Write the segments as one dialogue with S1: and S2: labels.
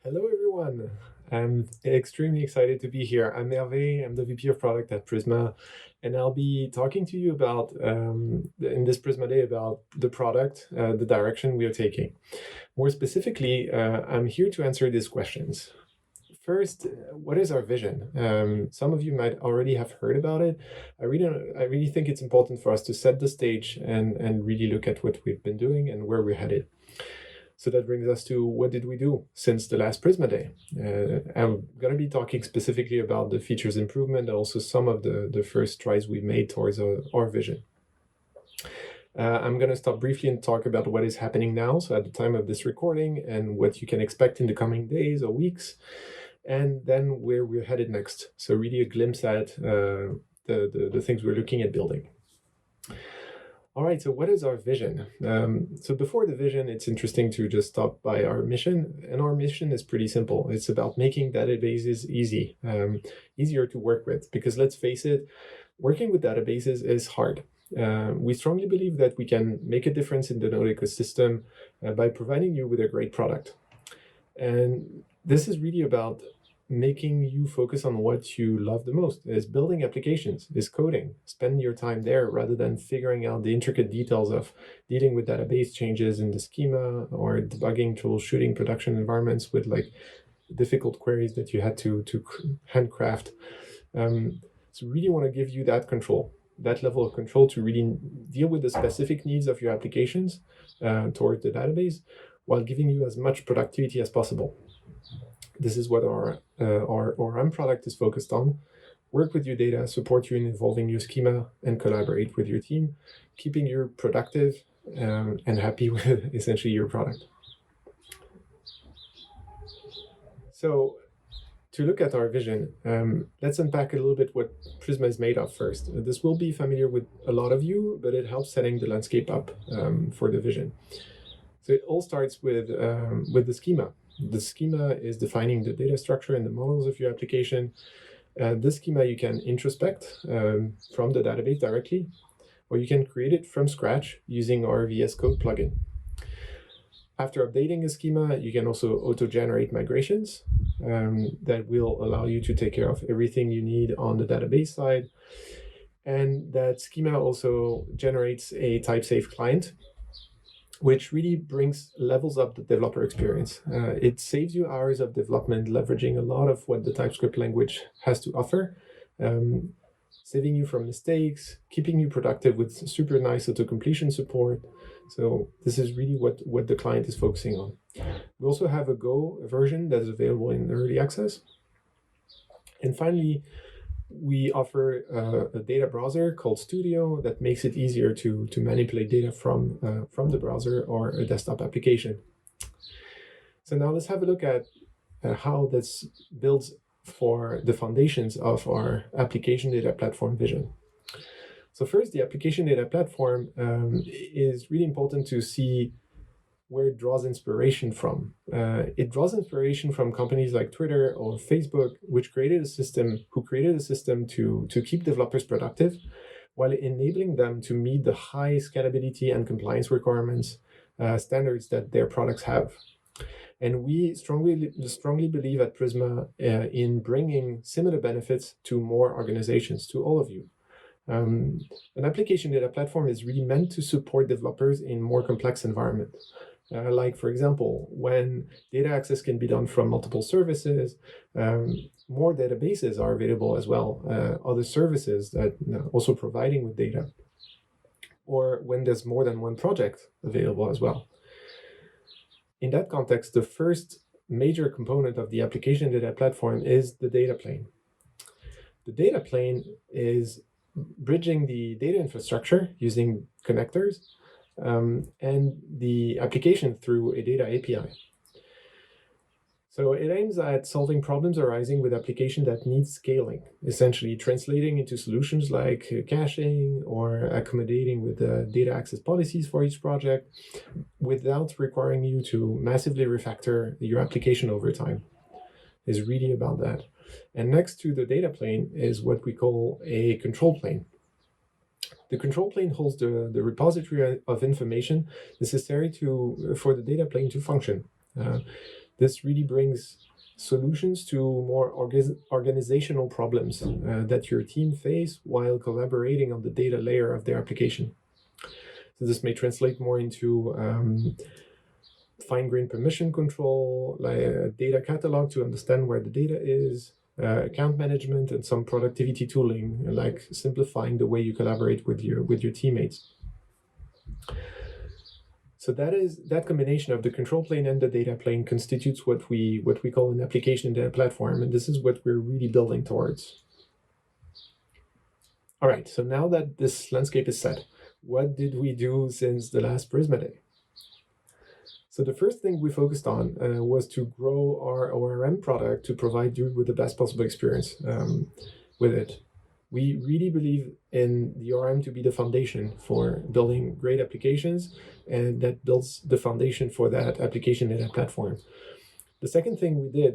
S1: Hello, everyone. I'm extremely excited to be here. I'm Hervé. I'm the VP of Product at Prisma, and I'll be talking to you about, in this Prisma Day, about the product, the direction we are taking. More specifically, I'm here to answer these questions. First, what is our vision? Some of you might already have heard about it. I really think it's important for us to set the stage and really look at what we've been doing and where we're headed. So that brings us to what did we do since the last Prisma Day? I'm going to be talking specifically about the features improvement and also some of the first strides we made towards our vision. I'm going to stop briefly and talk about what is happening now, so at the time of this recording, and what you can expect in the coming days or weeks, and then where we're headed next. So really a glimpse at the things we're looking at building. All right, so what is our vision? So before the vision, it's interesting to just stop by our mission. And our mission is pretty simple. It's about making databases easy, easier to work with. Because let's face it, working with databases is hard. We strongly believe that we can make a difference in the node ecosystem by providing you with a great product. And this is really about making you focus on what you love the most, is building applications, is coding. Spend your time there rather than figuring out the intricate details of dealing with database changes in the schema or debugging, troubleshooting production environments with like difficult queries that you had to handcraft. So really want to give you that control, that level of control to really deal with the specific needs of your applications towards the database while giving you as much productivity as possible. This is what our M product is focused on. Work with your data, support you in evolving your schema, and collaborate with your team, keeping you productive and happy with essentially your product. So to look at our vision, let's unpack a little bit what Prisma is made of first. This will be familiar with a lot of you, but it helps setting the landscape up for the vision. So it all starts with the schema. The schema is defining the data structure and the models of your application. This schema you can introspect from the database directly, or you can create it from scratch using our VS Code plugin. After updating a schema, you can also auto-generate migrations that will allow you to take care of everything you need on the database side. And that schema also generates a type-safe client, which really levels up the developer experience. It saves you hours of development, leveraging a lot of what the TypeScript language has to offer, saving you from mistakes, keeping you productive with super nice auto-completion support. So this is really what the client is focusing on. We also have a Go version that is available in early access. And finally, we offer a data browser called Studio that makes it easier to manipulate data from the browser or a desktop application. So now let's have a look at how this builds for the foundations of our application data platform vision. So first, the application data platform is really important to see where it draws inspiration from. It draws inspiration from companies like Twitter or Facebook, who created a system to keep developers productive while enabling them to meet the high scalability and compliance requirements standards that their products have. And we strongly believe at Prisma in bringing similar benefits to more organizations, to all of you. An application data platform is really meant to support developers in more complex environments. Like, for example, when data access can be done from multiple services, more databases are available as well, other services that also providing with data, or when there's more than one project available as well. In that context, the first major component of the application data platform is the data plane. The data plane is bridging the data infrastructure using connectors and the application through a data API. So it aims at solving problems arising with application that needs scaling, essentially translating into solutions like caching or accommodating with data access policies for each project without requiring you to massively refactor your application over time. Is really about that. And next to the data plane is what we call a control plane. The control plane holds the repository of information necessary for the data plane to function. This really brings solutions to more organizational problems that your team face while collaborating on the data layer of their application. So this may translate more into fine-grained permission control, like a data catalog to understand where the data is, account management, and some productivity tooling, like simplifying the way you collaborate with your teammates. So that combination of the control plane and the data plane constitutes what we call an application data platform, and this is what we're really building towards. All right, so now that this landscape is set, what did we do since the last Prisma Day? So the first thing we focused on was to grow our ORM product to provide you with the best possible experience with it. We really believe in the ORM to be the foundation for building great applications, and that builds the foundation for that application data platform. The second thing we did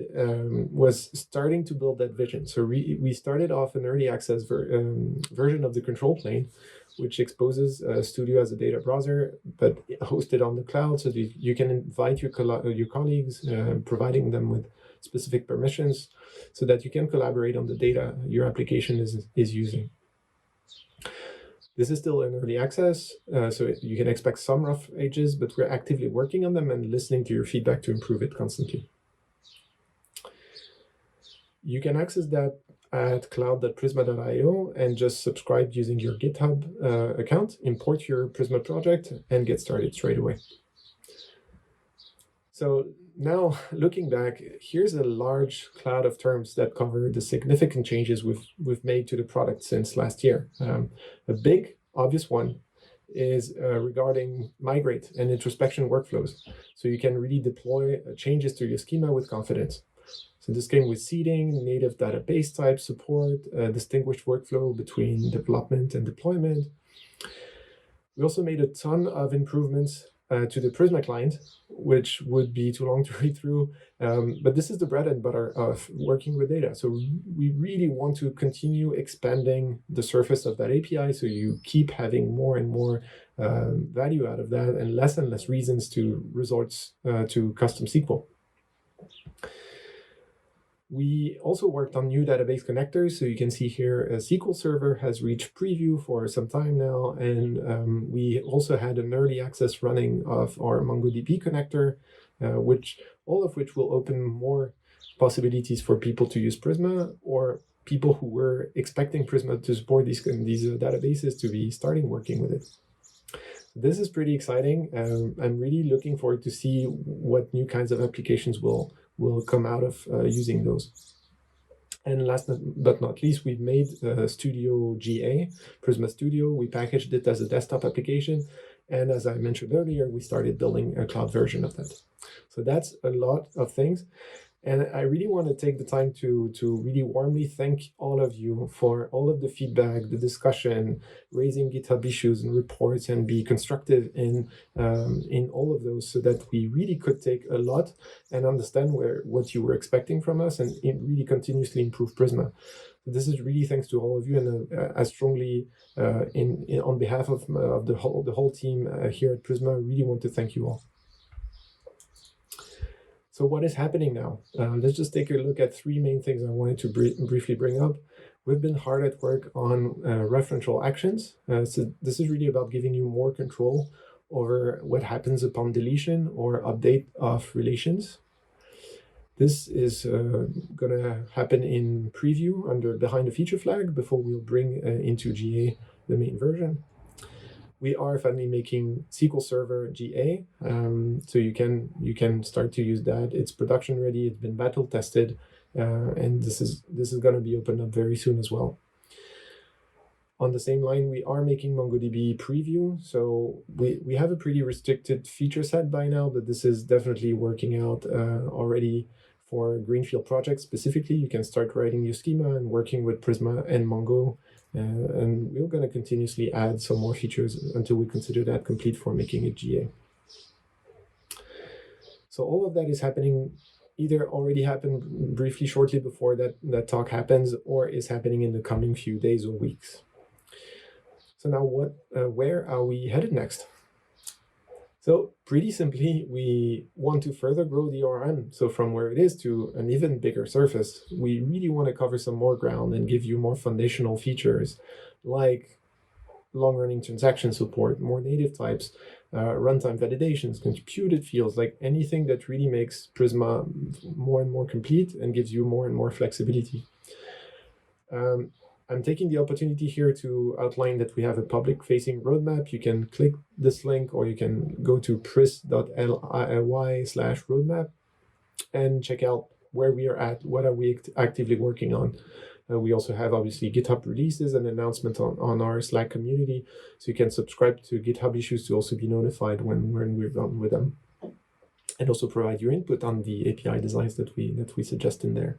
S1: was starting to build that vision. So we started off an early access version of the control plane, which exposes Studio as a data browser, but hosted on the cloud, so that you can invite your colleagues, providing them with specific permissions, so that you can collaborate on the data your application is using. This is still in early access, so you can expect some rough edges, but we're actively working on them and listening to your feedback to improve it constantly. You can access that at cloud.prisma.io and just subscribe using your GitHub account, import your Prisma project, and get started straight away. So now, looking back, here's a large cloud of terms that cover the significant changes we've made to the product since last year. A big, obvious one is regarding migrate and introspection workflows. So you can really deploy changes to your schema with confidence. So this came with seeding, native database type support, distinguished workflow between development and deployment. We also made a ton of improvements to the Prisma client, which would be too long to read through, but this is the bread and butter of working with data. So we really want to continue expanding the surface of that API, so you keep having more and more value out of that and less reasons to resort to custom SQL. We also worked on new database connectors. So you can see here a SQL Server has reached preview for some time now. And we also had an early access running of our MongoDB connector, all of which will open more possibilities for people to use Prisma, or people who were expecting Prisma to support these databases to be starting working with it. This is pretty exciting. I'm really looking forward to see what new kinds of applications will come out of using those. And last but not least, we've made Studio GA, Prisma Studio. We packaged it as a desktop application. And as I mentioned earlier, we started building a cloud version of that. So that's a lot of things. And I really want to take the time to really warmly thank all of you for all of the feedback, the discussion, raising GitHub issues and reports, and be constructive in all of those, so that we really could take a lot and understand what you were expecting from us, and really continuously improve Prisma. This is really thanks to all of you, and I strongly, on behalf of the whole team here at Prisma, I really want to thank you all. So what is happening now? Let's just take a look at three main things I wanted to briefly bring up. We've been hard at work on referential actions. So this is really about giving you more control over what happens upon deletion or update of relations. This is going to happen in preview behind the feature flag before we'll bring into GA the main version. We are finally making SQL Server GA, so you can start to use that. It's production ready. It's been battle tested, and this is going to be opened up very soon as well. On the same line, we are making MongoDB preview. So we have a pretty restricted feature set by now, but this is definitely working out already for Greenfield projects. Specifically, you can start writing your schema and working with Prisma and Mongo. And we're going to continuously add some more features until we consider that complete for making it GA. So all of that is happening, either already happened briefly shortly before that talk happens, or is happening in the coming few days or weeks. So now where are we headed next? So pretty simply, we want to further grow the ORM. So from where it is to an even bigger surface, we really want to cover some more ground and give you more foundational features like long-running transaction support, more native types, runtime validations, computed fields, like anything that really makes Prisma more and more complete and gives you more and more flexibility. I'm taking the opportunity here to outline that we have a public-facing roadmap. You can click this link, or you can go to pris.ly/roadmap and check out where we are at, what are we actively working on. We also have, obviously, GitHub releases and announcements on our Slack community, so you can subscribe to GitHub issues to also be notified when we're done with them, and also provide your input on the API designs that we suggest in there.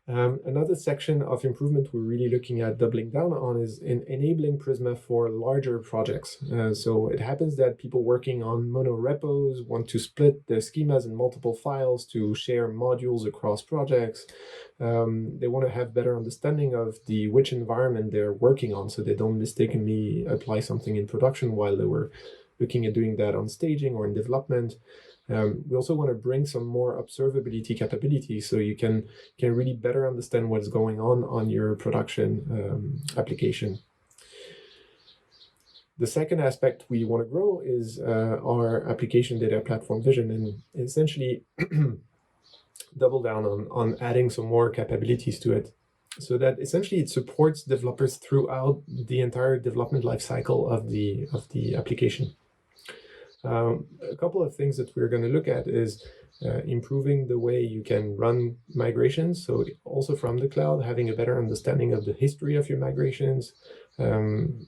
S1: Another section of improvement we're really looking at doubling down on is in enabling Prisma for larger projects. So it happens that people working on mono repos want to split their schemas in multiple files to share modules across projects. They want to have better understanding of which environment they're working on, so they don't mistakenly apply something in production while they were looking at doing that on staging or in development. We also want to bring some more observability capabilities, so you can really better understand what's going on your production application. The second aspect we want to grow is our application data platform vision, and essentially double down on adding some more capabilities to it, so that essentially it supports developers throughout the entire development lifecycle of the application. A couple of things that we're going to look at is improving the way you can run migrations. So also from the cloud, having a better understanding of the history of your migrations,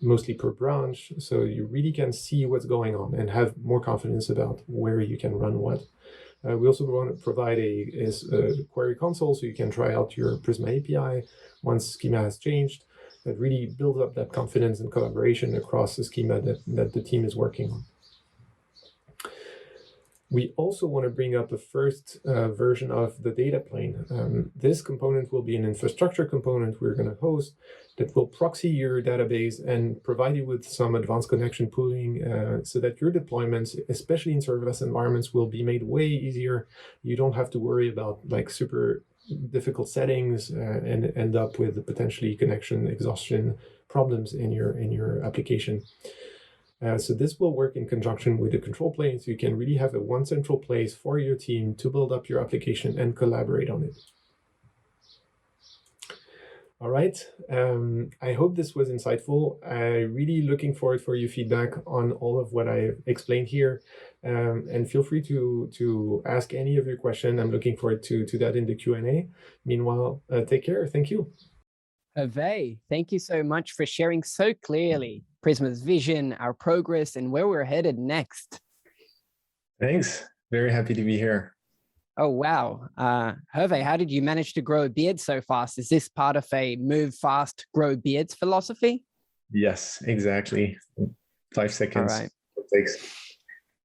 S1: mostly per branch. So you really can see what's going on and have more confidence about where you can run what. We also want to provide a query console, so you can try out your Prisma API once schema has changed. That really builds up that confidence and collaboration across the schema that the team is working on. We also want to bring up a first version of the data plane. This component will be an infrastructure component we're going to host that will proxy your database and provide you with some advanced connection pooling so that your deployments, especially in serverless environments, will be made way easier. You don't have to worry about like super difficult settings and end up with potentially connection exhaustion problems in your application. So this will work in conjunction with the control plane, so you can really have one central place for your team to build up your application and collaborate on it. All right, I hope this was insightful. I'm really looking forward for your feedback on all of what I explained here, and feel free to ask any of your questions. I'm looking forward to that in the Q&A. Meanwhile, take care. Thank you.
S2: Hervé, thank you so much for sharing so clearly Prisma's vision, our progress, and where we're headed next.
S1: Thanks. Very happy to be here.
S2: Oh, wow. Hervé, how did you manage to grow a beard so fast? Is this part of a move fast, grow beards philosophy?
S1: Yes, exactly. 5 seconds.
S2: All right.
S1: It takes.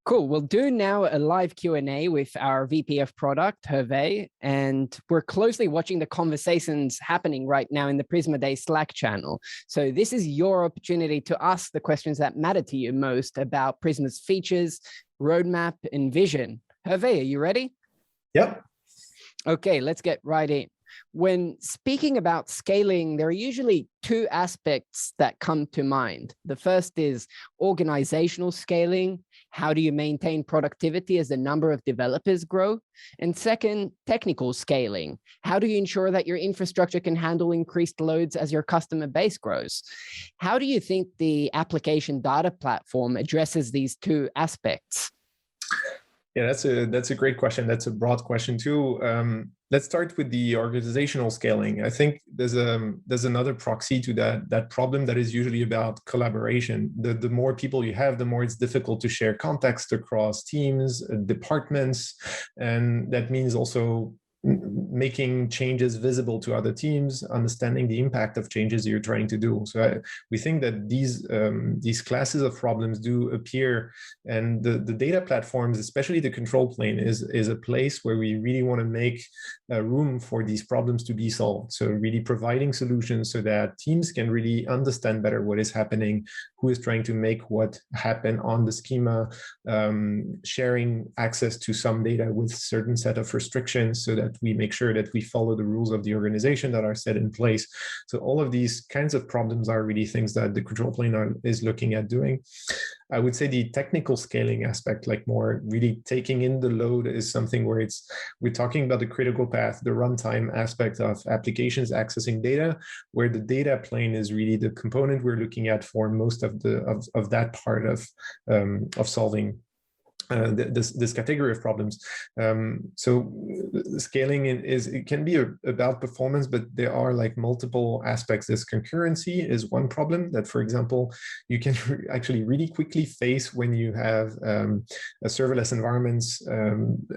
S2: Cool. We'll do now a live Q&A with our VP of product, Hervé, and we're closely watching the conversations happening right now in the Prisma Day Slack channel. So this is your opportunity to ask the questions that matter to you most about Prisma's features, roadmap, and vision. Hervé, are you ready?
S1: Yep.
S2: Okay, let's get right in. When speaking about scaling, there are usually two aspects that come to mind. The first is organizational scaling. How do you maintain productivity as the number of developers grow? And second, technical scaling. How do you ensure that your infrastructure can handle increased loads as your customer base grows? How do you think the application data platform addresses these two aspects?
S1: Yeah, that's a great question. That's a broad question too. Let's start with the organizational scaling. I think there's another proxy to that problem that is usually about collaboration. The more people you have, the more it's difficult to share context across teams, departments, and that means also making changes visible to other teams, understanding the impact of changes you're trying to do. So we think that these classes of problems do appear, and the data platforms, especially the control plane, is a place where we really want to make room for these problems to be solved. So really providing solutions so that teams can really understand better what is happening, who is trying to make what happen on the schema, sharing access to some data with certain set of restrictions so that we make sure that we follow the rules of the organization that are set in place. So all of these kinds of problems are really things that the control plane is looking at doing. I would say the technical scaling aspect, like more really taking in the load, is something where we're talking about the critical path, the runtime aspect of applications accessing data, where the data plane is really the component we're looking at for most of that part of solving this category of problems. So scaling it can be about performance, but there are like multiple aspects. This concurrency is one problem that, for example, you can actually really quickly face when you have a serverless environments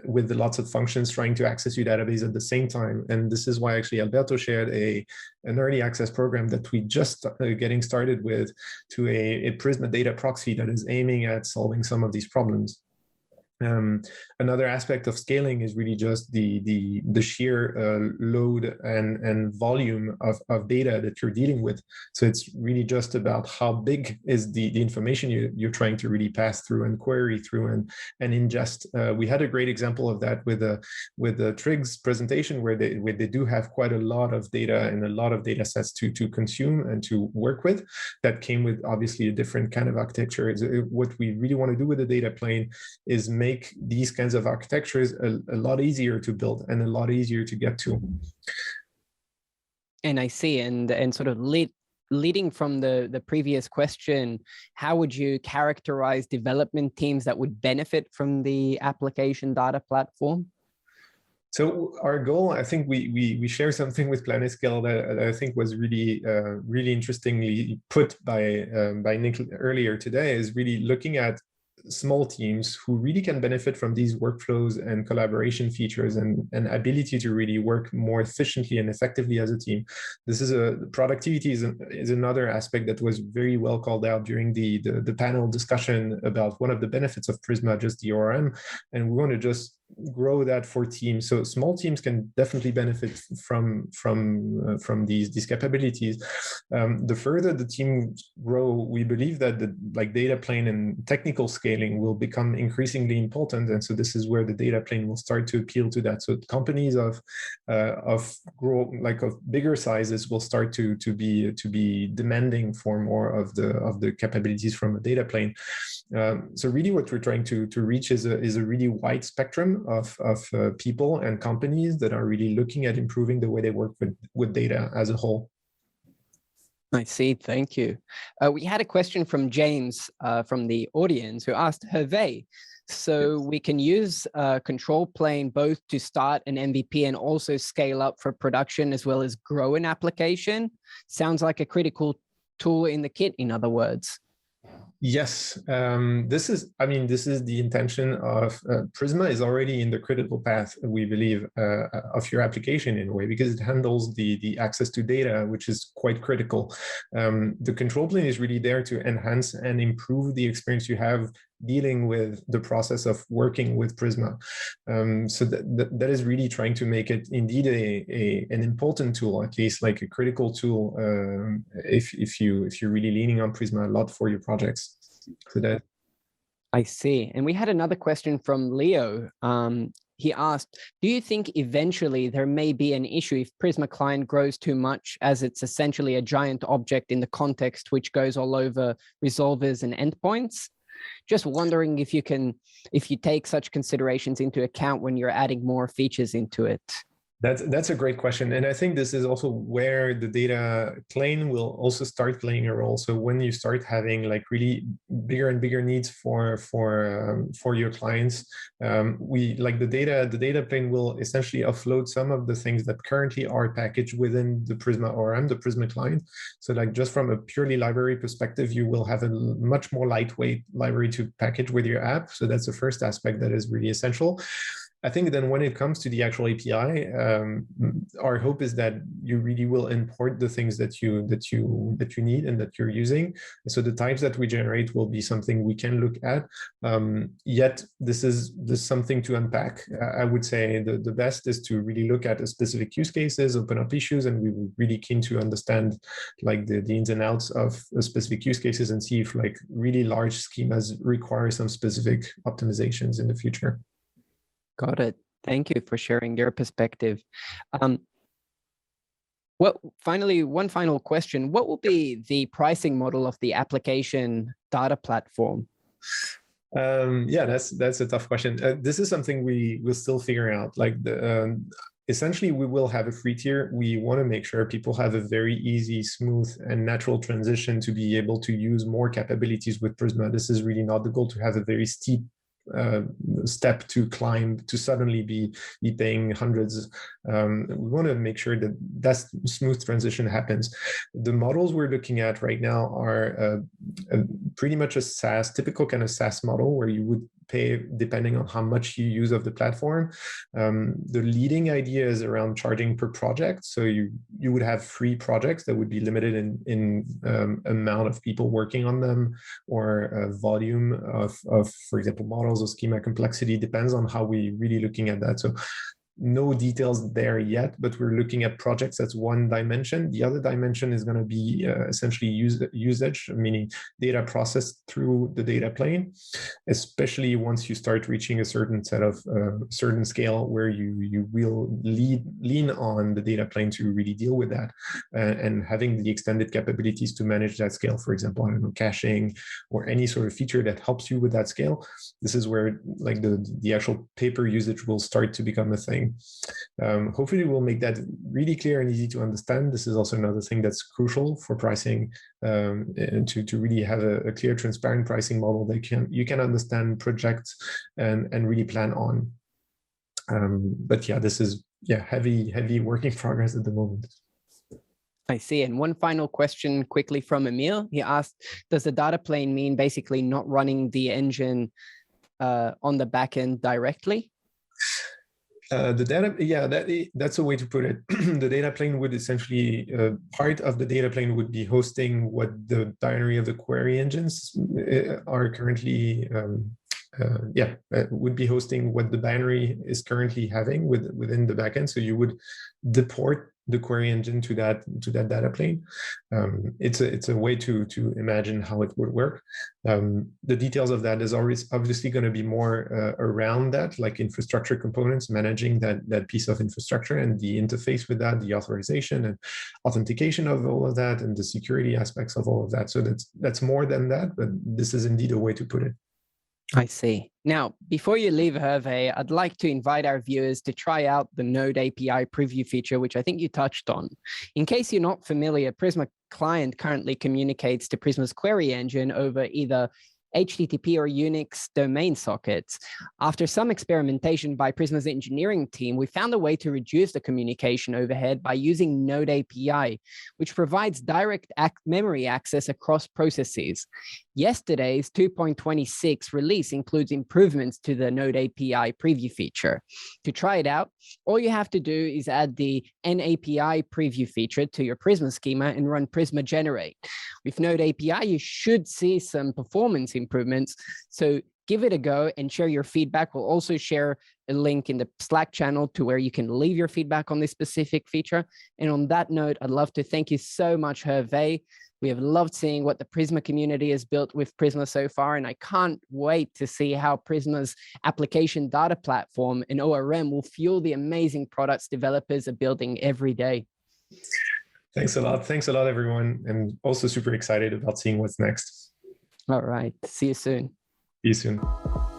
S1: with lots of functions trying to access your database at the same time. And this is why actually Alberto shared an early access program that we just getting started with to a Prisma data proxy that is aiming at solving some of these problems. Another aspect of scaling is really just the sheer load and volume of data that you're dealing with. So it's really just about how big is the information you're trying to really pass through and query through and ingest. We had a great example of that with the Triggs presentation, where they do have quite a lot of data and a lot of data sets to consume and to work with. That came with obviously a different kind of architecture. What we really want to do with the data plane is make these kinds of architectures a lot easier to build and a lot easier to get to.
S2: And I see, and sort of leading from the previous question, how would you characterize development teams that would benefit from the application data platform?
S1: So our goal, I think we share something with PlanetScale that I think was really really interestingly put by Nick earlier today, is really looking at small teams who really can benefit from these workflows and collaboration features and ability to really work more efficiently and effectively as a team. This is productivity is another aspect that was very well called out during the panel discussion about one of the benefits of Prisma, just the ORM, and we want to just grow that for teams. So small teams can definitely benefit from these capabilities. The further the teams grow, we believe that the data plane and technical scaling will become increasingly important, and so this is where the data plane will start to appeal to that. So companies of bigger sizes will start to be demanding for more of the capabilities from a data plane. So really what we're trying to reach is a really wide spectrum of people and companies that are really looking at improving the way they work with data as a whole.
S2: I see. Thank you. We had a question from James from the audience who asked, Hervé, so we can use control plane both to start an MVP and also scale up for production as well as grow an application? Sounds like a critical tool in the kit, in other words.
S1: Yes, this is the intention of Prisma is already in the critical path, we believe, of your application in a way, because it handles the access to data, which is quite critical. The control plane is really there to enhance and improve the experience you have dealing with the process of working with Prisma. So that is really trying to make it indeed an important tool, at least like a critical tool, if you're really leaning on Prisma a lot for your projects. So that
S2: I see. And we had another question from Leo. He asked, do you think eventually there may be an issue if Prisma client grows too much, as it's essentially a giant object in the context which goes all over resolvers and endpoints? Just wondering if you take such considerations into account when you're adding more features into it.
S1: That's a great question. And I think this is also where the data plane will also start playing a role. So when you start having like really bigger and bigger needs for your clients, the data plane will essentially offload some of the things that currently are packaged within the Prisma ORM, the Prisma client. So like just from a purely library perspective, you will have a much more lightweight library to package with your app. So that's the first aspect that is really essential. I think then when it comes to the actual API, our hope is that you really will import the things that you need and that you're using. So the types that we generate will be something we can look at. Yet this is something to unpack. I would say the best is to really look at a specific use cases, open up issues, and we were really keen to understand like the ins and outs of specific use cases and see if like really large schemas require some specific optimizations in the future.
S2: Got it. Thank you for sharing your perspective. Finally, one final question. What will be the pricing model of the application data platform?
S1: Yeah, that's a tough question. This is something we will still figure out. Like essentially, we will have a free tier. We want to make sure people have a very easy, smooth, and natural transition to be able to use more capabilities with Prisma. This is really not the goal to have a very steep step to climb to suddenly be paying hundreds. We want to make sure that smooth transition happens. The models we're looking at right now are pretty much a SaaS, typical kind of SaaS model where you would pay depending on how much you use of the platform. The leading idea is around charging per project. So you would have free projects that would be limited in amount of people working on them, or volume of, for example, models or schema complexity. Depends on how we really looking at that. So no details there yet, but we're looking at projects. That's one dimension. The other dimension is going to be essentially usage, meaning data processed through the data plane, especially once you start reaching a certain set of certain scale where you will lean on the data plane to really deal with that, and having the extended capabilities to manage that scale. For example, I don't know, caching or any sort of feature that helps you with that scale. This is where like the actual paper usage will start to become a thing. Hopefully we'll make that really clear and easy to understand. This is also another thing that's crucial for pricing, and to really have a clear, transparent pricing model that you can understand, project, and really plan on. But yeah, this is heavy work in progress at the moment.
S2: I see. And one final question quickly from Emil. He asked, does the data plane mean basically not running the engine on the backend directly?
S1: The data, that's a way to put it. The data plane would essentially, part of the data plane would be hosting what the binary of the query engines are currently, would be hosting what the binary is currently having within the backend. So you would deport the query engine to that data plane. It's a way to imagine how it would work. The details of that is always obviously going to be more around that, like infrastructure components, managing that piece of infrastructure and the interface with that, the authorization and authentication of all of that, and the security aspects of all of that. So that's more than that, but this is indeed a way to put it.
S2: I see. Now, before you leave, Hervé, I'd like to invite our viewers to try out the Node API preview feature, which I think you touched on. In case you're not familiar, Prisma Client currently communicates to Prisma's query engine over either HTTP or Unix domain sockets. After some experimentation by Prisma's engineering team, we found a way to reduce the communication overhead by using Node API, which provides direct memory access across processes. Yesterday's 2.26 release includes improvements to the Node API preview feature. To try it out, all you have to do is add the NAPI preview feature to your Prisma schema and run Prisma Generate. With Node API, you should see some performance improvements. So give it a go and share your feedback. We'll also share a link in the Slack channel to where you can leave your feedback on this specific feature. And on that note, I'd love to thank you so much, Hervé. We have loved seeing what the Prisma community has built with Prisma so far, and I can't wait to see how Prisma's application data platform and ORM will fuel the amazing products developers are building every day.
S1: Thanks a lot. Thanks a lot, everyone. I'm also super excited about seeing what's next.
S2: All right. See you soon.
S1: See you soon.